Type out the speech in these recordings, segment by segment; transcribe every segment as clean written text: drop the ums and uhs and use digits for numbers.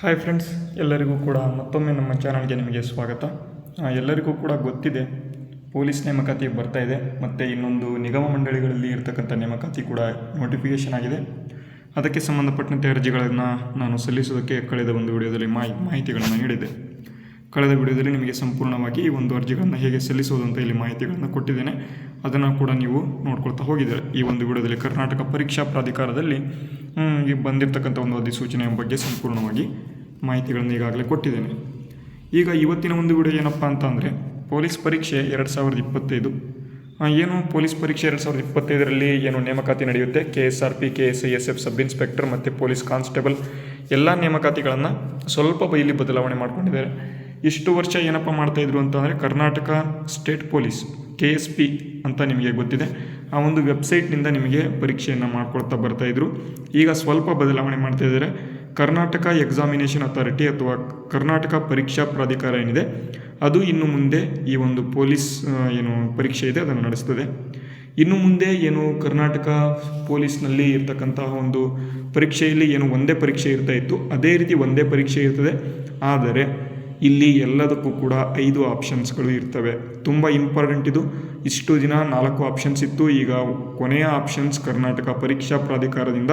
Hi friends, ಎಲ್ಲರಿಗೂ ಕೂಡ ಮತ್ತೊಮ್ಮೆ ನಮ್ಮ ಚಾನಲ್ಗೆ ನಿಮಗೆ ಸ್ವಾಗತ. ಎಲ್ಲರಿಗೂ ಕೂಡ ಗೊತ್ತಿದೆ, ಪೊಲೀಸ್ ನೇಮಕಾತಿ ಬರ್ತಾ ಇದೆ ಮತ್ತು ಇನ್ನೊಂದು ನಿಗಮ ಮಂಡಳಿಗಳಲ್ಲಿ ಇರತಕ್ಕಂಥ ನೇಮಕಾತಿ ಕೂಡ ನೋಟಿಫಿಕೇಷನ್ ಆಗಿದೆ. ಅದಕ್ಕೆ ಸಂಬಂಧಪಟ್ಟಂತೆ ಅರ್ಜಿಗಳನ್ನು ನಾನು ಸಲ್ಲಿಸೋದಕ್ಕೆ ಕಳೆದ ಒಂದು ವಿಡಿಯೋದಲ್ಲಿ ಮಾಹಿತಿಗಳನ್ನು ನೀಡಿದೆ. ಕಳೆದ ವಿಡಿಯೋದಲ್ಲಿ ನಿಮಗೆ ಸಂಪೂರ್ಣವಾಗಿ ಈ ಒಂದು ಅರ್ಜಿಗಳನ್ನು ಹೇಗೆ ಸಲ್ಲಿಸೋದು ಅಂತ ಇಲ್ಲಿ ಮಾಹಿತಿಗಳನ್ನು ಕೊಟ್ಟಿದ್ದೇನೆ. ಅದನ್ನು ಕೂಡ ನೀವು ನೋಡ್ಕೊಳ್ತಾ ಹೋಗಿದ್ದೀರಿ. ಈ ಒಂದು ವಿಡಿಯೋದಲ್ಲಿ ಕರ್ನಾಟಕ ಪರೀಕ್ಷಾ ಪ್ರಾಧಿಕಾರದಲ್ಲಿ ಬಂದಿರತಕ್ಕಂಥ ಒಂದು ಅಧಿಸೂಚನೆಯ ಬಗ್ಗೆ ಸಂಪೂರ್ಣವಾಗಿ ಮಾಹಿತಿಗಳನ್ನು ಈಗಾಗಲೇ ಕೊಟ್ಟಿದ್ದೇನೆ. ಈಗ ಇವತ್ತಿನ ಒಂದು ವಿಡಿಯೋ ಏನಪ್ಪ ಅಂತ ಅಂದರೆ, ಪೊಲೀಸ್ ಪರೀಕ್ಷೆ 2025 ಏನು ಪೊಲೀಸ್ ಪರೀಕ್ಷೆ 2025ರಲ್ಲಿ ಏನು ನೇಮಕಾತಿ ನಡೆಯುತ್ತೆ, KSRP, KSISF, ಸಬ್ ಇನ್ಸ್ಪೆಕ್ಟರ್ ಮತ್ತು ಪೊಲೀಸ್ ಕಾನ್ಸ್ಟೇಬಲ್ ಎಲ್ಲ ನೇಮಕಾತಿಗಳನ್ನು ಸ್ವಲ್ಪ ಇಲ್ಲಿ ಬದಲಾವಣೆ ಮಾಡ್ಕೊಂಡಿದ್ದಾರೆ. ಇಷ್ಟು ವರ್ಷ ಏನಪ್ಪ ಮಾಡ್ತಾಯಿದ್ರು ಅಂತಂದರೆ, ಕರ್ನಾಟಕ ಸ್ಟೇಟ್ ಪೊಲೀಸ್ KSP ಅಂತ ನಿಮಗೆ ಗೊತ್ತಿದೆ, ಆ ಒಂದು ವೆಬ್ಸೈಟ್ನಿಂದ ನಿಮಗೆ ಪರೀಕ್ಷೆಯನ್ನು ಮಾಡ್ಕೊಳ್ತಾ ಬರ್ತಾಯಿದ್ರು. ಈಗ ಸ್ವಲ್ಪ ಬದಲಾವಣೆ ಮಾಡ್ತಾಯಿದ್ದಾರೆ. ಕರ್ನಾಟಕ ಎಕ್ಸಾಮಿನೇಷನ್ ಅಥಾರಿಟಿ ಅಥವಾ ಕರ್ನಾಟಕ ಪರೀಕ್ಷಾ ಪ್ರಾಧಿಕಾರ ಏನಿದೆ, ಅದು ಇನ್ನು ಮುಂದೆ ಈ ಒಂದು ಪೊಲೀಸ್ ಏನು ಪರೀಕ್ಷೆ ಇದೆ ಅದನ್ನು ನಡೆಸ್ತದೆ. ಇನ್ನು ಮುಂದೆ ಏನು ಕರ್ನಾಟಕ ಪೊಲೀಸ್ನಲ್ಲಿ ಇರ್ತಕ್ಕಂತಹ ಒಂದು ಪರೀಕ್ಷೆಯಲ್ಲಿ ಏನು ಒಂದೇ ಪರೀಕ್ಷೆ ಇರ್ತಾ ಇತ್ತು, ಅದೇ ರೀತಿ ಒಂದೇ ಪರೀಕ್ಷೆ ಇರ್ತದೆ. ಆದರೆ ಇಲ್ಲಿ ಎಲ್ಲದಕ್ಕೂ ಕೂಡ 5 ಆಪ್ಷನ್ಸ್ಗಳು ಇರ್ತವೆ. ತುಂಬ ಇಂಪಾರ್ಟೆಂಟ್ ಇದು. ಇಷ್ಟು ದಿನ 4 ಆಪ್ಷನ್ಸ್ ಇತ್ತು. ಈಗ ಕೊನೆಯ ಆಪ್ಷನ್ಸ್ ಕರ್ನಾಟಕ ಪರೀಕ್ಷಾ ಪ್ರಾಧಿಕಾರದಿಂದ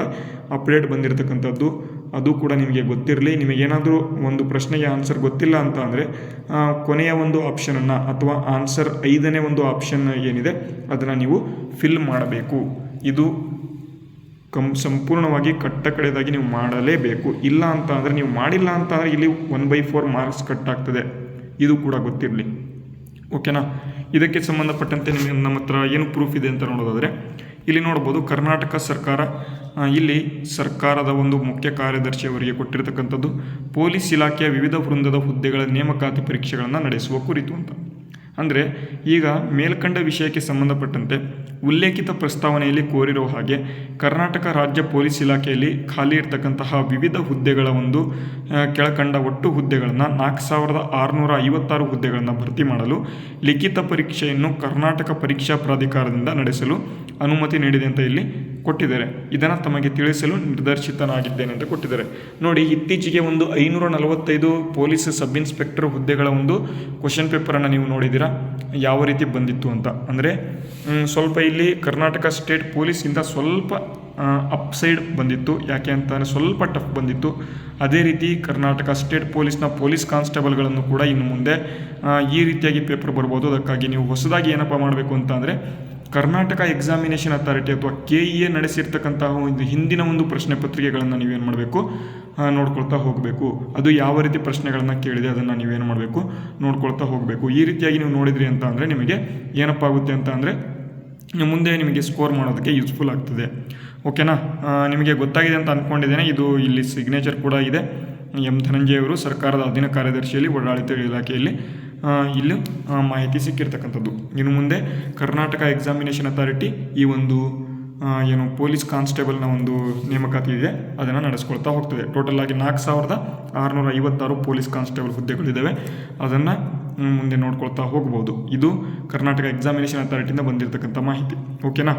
ಅಪ್ಡೇಟ್ ಬಂದಿರತಕ್ಕಂಥದ್ದು. ಅದು ಕೂಡ ನಿಮಗೆ ಗೊತ್ತಿರಲಿ. ನಿಮಗೇನಾದರೂ ಒಂದು ಪ್ರಶ್ನೆಗೆ ಆನ್ಸರ್ ಗೊತ್ತಿಲ್ಲ ಅಂತ ಅಂದರೆ, ಕೊನೆಯ ಒಂದು ಆಪ್ಷನನ್ನು ಅಥವಾ ಆನ್ಸರ್ 5ನೇ ಒಂದು ಆಪ್ಷನ್ ಏನಿದೆ ಅದನ್ನು ನೀವು ಫಿಲ್ ಮಾಡಬೇಕು. ಇದು ಸಂಪೂರ್ಣವಾಗಿ ಕಡೆದಾಗಿ ನೀವು ಮಾಡಲೇಬೇಕು. ಇಲ್ಲ ಅಂತ ಅಂದರೆ, ನೀವು ಮಾಡಿಲ್ಲ ಅಂತ ಅಂದರೆ ಇಲ್ಲಿ 1/4 ಮಾರ್ಕ್ಸ್ ಕಟ್ ಆಗ್ತದೆ. ಇದು ಕೂಡ ಗೊತ್ತಿರಲಿ, ಓಕೆನಾ. ಇದಕ್ಕೆ ಸಂಬಂಧಪಟ್ಟಂತೆ ನಿಮಗೆ ನಮ್ಮ ಹತ್ರ ಏನು ಪ್ರೂಫ್ ಇದೆ ಅಂತ ನೋಡೋದಾದರೆ, ಇಲ್ಲಿ ನೋಡ್ಬೋದು ಕರ್ನಾಟಕ ಸರ್ಕಾರ ಇಲ್ಲಿ ಸರ್ಕಾರದ ಒಂದು ಮುಖ್ಯ ಕಾರ್ಯದರ್ಶಿಯವರಿಗೆ ಕೊಟ್ಟಿರತಕ್ಕಂಥದ್ದು ಪೊಲೀಸ್ ಇಲಾಖೆಯ ವಿವಿಧ ವೃಂದದ ಹುದ್ದೆಗಳ ನೇಮಕಾತಿ ಪರೀಕ್ಷೆಗಳನ್ನು ನಡೆಸುವ ಕುರಿತು ಅಂತ. ಅಂದರೆ ಈಗ ಮೇಲ್ಕಂಡ ವಿಷಯಕ್ಕೆ ಸಂಬಂಧಪಟ್ಟಂತೆ ಉಲ್ಲೇಖಿತ ಪ್ರಸ್ತಾವನೆಯಲ್ಲಿ ಕೋರಿರೋ ಹಾಗೆ ಕರ್ನಾಟಕ ರಾಜ್ಯ ಪೊಲೀಸ್ ಇಲಾಖೆಯಲ್ಲಿ ಖಾಲಿ ಇರತಕ್ಕಂತಹ ವಿವಿಧ ಹುದ್ದೆಗಳ ಒಂದು ಕೆಳಕಂಡ ಒಟ್ಟು ಹುದ್ದೆಗಳನ್ನು 4656 ಹುದ್ದೆಗಳನ್ನು ಭರ್ತಿ ಮಾಡಲು ಲಿಖಿತ ಪರೀಕ್ಷೆಯನ್ನು ಕರ್ನಾಟಕ ಪರೀಕ್ಷಾ ಪ್ರಾಧಿಕಾರದಿಂದ ನಡೆಸಲು ಅನುಮತಿ ನೀಡಿದೆ ಅಂತ ಇಲ್ಲಿ ಕೊಟ್ಟಿದ್ದಾರೆ. ಇದನ್ನು ತಮಗೆ ತಿಳಿಸಲು ನಿರ್ದೇಶಿತನಾಗಿದ್ದೇನೆ ಅಂತ ಕೊಟ್ಟಿದ್ದಾರೆ. ನೋಡಿ, ಇತ್ತೀಚೆಗೆ ಒಂದು 545 ಪೊಲೀಸ್ ಸಬ್ ಇನ್ಸ್ಪೆಕ್ಟರ್ ಹುದ್ದೆಗಳ ಒಂದು ಕ್ವಶನ್ ಪೇಪರನ್ನು ನೀವು ನೋಡಿದ್ದೀರಾ, ಯಾವ ರೀತಿ ಬಂದಿತ್ತು ಅಂತ. ಅಂದರೆ ಸ್ವಲ್ಪ ಇಲ್ಲಿ ಕರ್ನಾಟಕ ಸ್ಟೇಟ್ ಪೊಲೀಸಿಂದ ಸ್ವಲ್ಪ ಅಪ್ಸೈಡ್ ಬಂದಿತ್ತು. ಯಾಕೆ ಅಂತಂದರೆ ಸ್ವಲ್ಪ ಟಫ್ ಬಂದಿತ್ತು. ಅದೇ ರೀತಿ ಕರ್ನಾಟಕ ಸ್ಟೇಟ್ ಪೊಲೀಸ್ನ ಪೊಲೀಸ್ ಕಾನ್ಸ್ಟೇಬಲ್ಗಳನ್ನು ಕೂಡ ಇನ್ನು ಮುಂದೆ ಈ ರೀತಿಯಾಗಿ ಪೇಪರ್ ಬರ್ಬೋದು. ಅದಕ್ಕಾಗಿ ನೀವು ಹೊಸದಾಗಿ ಏನಪ್ಪ ಮಾಡಬೇಕು ಅಂತ ಅಂದರೆ, ಕರ್ನಾಟಕ ಎಕ್ಸಾಮಿನೇಷನ್ ಅಥಾರಿಟಿ ಅಥವಾ KEA ನಡೆಸಿರ್ತಕ್ಕಂತಹ ಒಂದು ಹಿಂದಿನ ಒಂದು ಪ್ರಶ್ನೆ ಪತ್ರಿಕೆಗಳನ್ನು ನೀವೇನು ಮಾಡಬೇಕು, ನೋಡ್ಕೊಳ್ತಾ ಹೋಗಬೇಕು. ಅದು ಯಾವ ರೀತಿ ಪ್ರಶ್ನೆಗಳನ್ನು ಕೇಳಿದೆ ಅದನ್ನು ನೀವೇನು ಮಾಡಬೇಕು, ನೋಡ್ಕೊಳ್ತಾ ಹೋಗಬೇಕು. ಈ ರೀತಿಯಾಗಿ ನೀವು ನೋಡಿದ್ರಿ ಅಂತ ಅಂದರೆ ನಿಮಗೆ ಏನಪ್ಪ ಆಗುತ್ತೆ ಅಂತ ಅಂದರೆ, ಮುಂದೆ ನಿಮಗೆ ಸ್ಕೋರ್ ಮಾಡೋದಕ್ಕೆ ಯೂಸ್ಫುಲ್ ಆಗ್ತದೆ, ಓಕೆನಾ. ನಿಮಗೆ ಗೊತ್ತಾಗಿದೆ ಅಂತ ಅಂದ್ಕೊಂಡಿದ್ದೇನೆ. ಇದು ಇಲ್ಲಿ ಸಿಗ್ನೇಚರ್ ಕೂಡ ಇದೆ. M. ಧನಂಜಯ ಅವರು ಸರ್ಕಾರದ ಅಧೀನ ಕಾರ್ಯದರ್ಶಿಯಲ್ಲಿ ಓಡಾಡಳಿತ ಇಲಾಖೆಯಲ್ಲಿ ಇಲ್ಲಿ ಮಾಹಿತಿ ಸಿಕ್ಕಿರ್ತಕ್ಕಂಥದ್ದು. ಇನ್ನು ಮುಂದೆ ಕರ್ನಾಟಕ ಎಕ್ಸಾಮಿನೇಷನ್ ಅಥಾರಿಟಿ ಈ ಒಂದು ಏನು ಪೊಲೀಸ್ ಕಾನ್ಸ್ಟೇಬಲ್ನ ಒಂದು ನೇಮಕಾತಿ ಇದೆ ಅದನ್ನು ನಡೆಸ್ಕೊಳ್ತಾ ಹೋಗ್ತದೆ. ಟೋಟಲ್ ಆಗಿ 4656 ಪೊಲೀಸ್ ಕಾನ್ಸ್ಟೇಬಲ್ ಹುದ್ದೆಗಳಿದ್ದಾವೆ. ಅದನ್ನು ಮುಂದೆ ನೋಡ್ಕೊಳ್ತಾ ಹೋಗ್ಬೋದು. ಇದು ಕರ್ನಾಟಕ ಎಕ್ಸಾಮಿನೇಷನ್ ಅಥಾರಿಟಿಯಿಂದ ಬಂದಿರತಕ್ಕಂಥ ಮಾಹಿತಿ, ಓಕೆನಾ.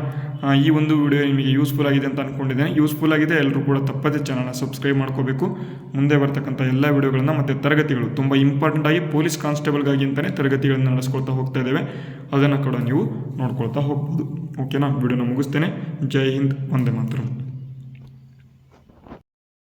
ಈ ಒಂದು ವಿಡಿಯೋ ನಿಮಗೆ ಯೂಸ್ಫುಲ್ ಆಗಿದೆ ಅಂತ ಅಂದ್ಕೊಂಡಿದ್ದೇನೆ. ಯೂಸ್ಫುಲ್ ಆಗಿದೆ, ಎಲ್ಲರೂ ಕೂಡ ತಪ್ಪದೇ ಚಾನಲ್ನ ಸಬ್ಸ್ಕ್ರೈಬ್ ಮಾಡ್ಕೋಬೇಕು. ಮುಂದೆ ಬರ್ತಕ್ಕಂಥ ಎಲ್ಲ ವಿಡಿಯೋಗಳನ್ನು ಮತ್ತು ತರಗತಿಗಳು ತುಂಬ ಇಂಪಾರ್ಟೆಂಟಾಗಿ ಪೊಲೀಸ್ ಕಾನ್ಸ್ಟೇಬಲ್ಗಾಗಿ ಅಂತಲೇ ತರಗತಿಗಳನ್ನು ನಡೆಸ್ಕೊಳ್ತಾ ಹೋಗ್ತಾ ಇದ್ದೇವೆ. ಅದನ್ನು ಕೂಡ ನೀವು ನೋಡ್ಕೊಳ್ತಾ ಹೋಗ್ಬೋದು, ಓಕೆನಾ. ವಿಡಿಯೋನ ಮುಗಿಸ್ತೇನೆ. ಜೈ ಹಿಂದ್, ವಂದೇ ಮಾತರಂ.